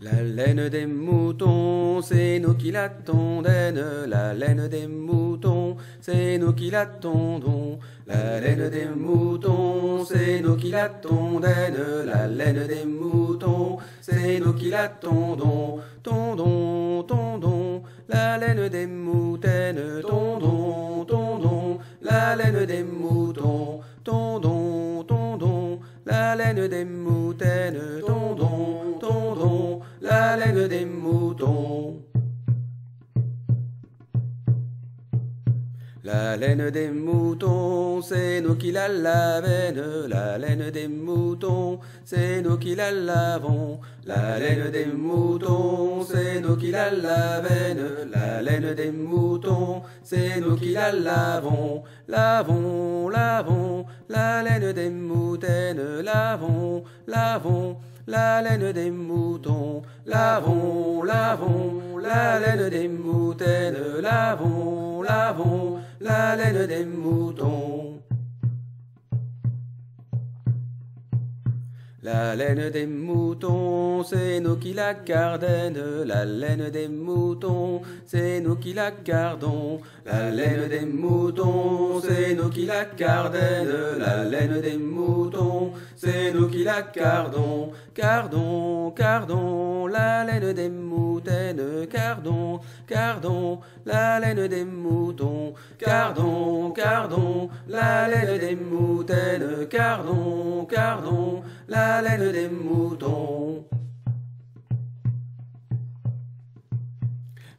La laine des moutons, c'est nous qui la tondaine. La laine des moutons, c'est nous qui la tondons. La laine des moutons, c'est nous qui la tondaine. La laine des moutons, c'est nous qui la tondons. Tondons, tondons, la laine des moutaines. Tondons, tondons, la laine des moutons. Tondons, tondons, la laine des moutaines. Tondons, tondons, la laine des moutons. La laine des moutons, c'est nous qui la lavons. La laine des moutons, c'est nous qui la lavons. La laine des moutons, c'est nous qui la lavons. La laine des moutons, c'est nous qui la lavons. Lavons, lavons, la laine des moutaines. Lavons, lavons, la laine des moutons. Lavons, lavons, la laine des moutaines. Lavons, lavons, la laine des moutons. La laine des moutons, c'est nous qui la gardons. La laine des moutons, c'est nous qui la gardons. La laine des moutons, c'est nous qui la gardons. La laine des moutons, c'est nous qui la gardons. Gardons, gardons, la laine des moutaines. Gardons, gardons, la laine des moutons. Gardons, gardons, la laine des moutaines. Gardons, gardons, la laine des moutons.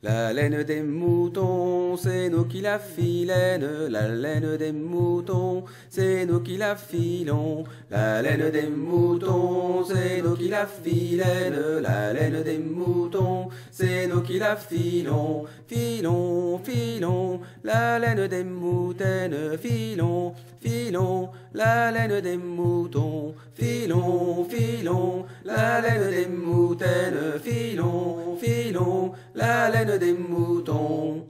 La laine des moutons, c'est nous qui la filène. La laine des moutons, c'est nous qui la filons. La laine des moutons, c'est nous qui la filène. La laine des moutons, c'est nous qui la filons. Filons, filons, la laine des moutaines. Filons, filons, la laine des moutons. Filons, filons, la laine des moutaines. Filons, filons, la laine des moutons.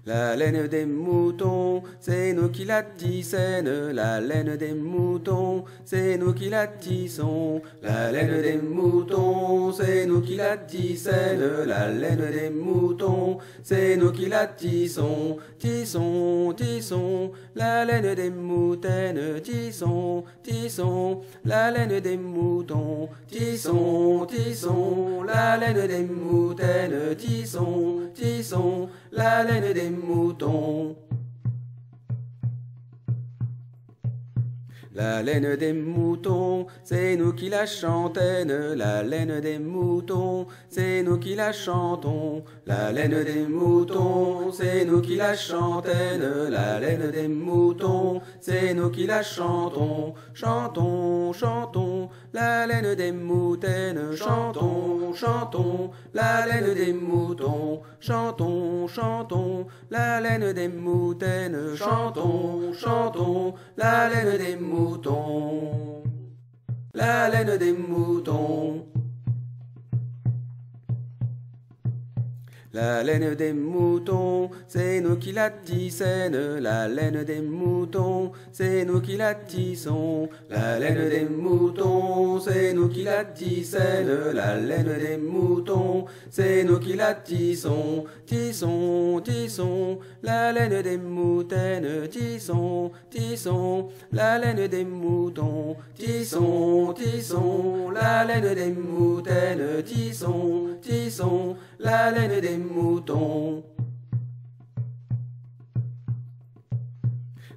La laine des moutons, c'est nous qui la tissons. La laine des moutons, c'est nous qui la tissons. La laine des moutons, c'est nous qui la tissons. La laine des moutons, c'est nous qui la tissons. Tissons, tissons, la laine des moutaines. Tissons, tissons, la laine des moutons. Tissons, tissons, la laine des moutaines. Tissons, tissons, la laine des moutons. La laine des moutons, c'est nous qui la chantons. La laine des moutons, c'est nous qui la chantons. La laine des moutons, c'est nous qui la chantons. La laine des moutons, c'est nous qui la chantons. Chantons, chantons, la laine des moutaines. Chantons, chantons, la laine des moutons. Chantons, chantons, la laine des moutaines. Chantons, chantons, la laine des moutons. La laine des moutons. La laine des moutons, c'est nous qui la tissons. La laine des moutons, c'est nous qui la tissons. La laine des moutons, c'est nous qui la tissons. La laine des moutons, c'est nous qui la tissons. Tissons, tissons, la laine des moutaines. Tissons, tissons, la laine des moutons. Tissons, tissons, la laine des moutaines. Tissons, tissons, la laine des moutons.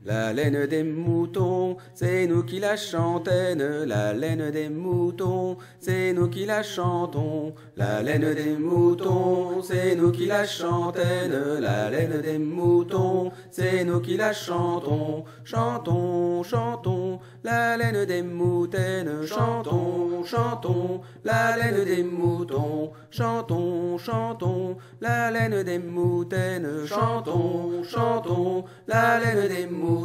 La laine des moutons, c'est nous qui la chantons. La laine des moutons, c'est nous qui la chantons. La laine des moutons, c'est nous qui la chantons. La laine des moutons, c'est nous qui la chantons. Chantons, chantons, la laine des moutaines. Chantons, chantons, la laine des moutons. Chantons, chantons, la laine des moutaines. Chantons, chantons, la laine des moutons.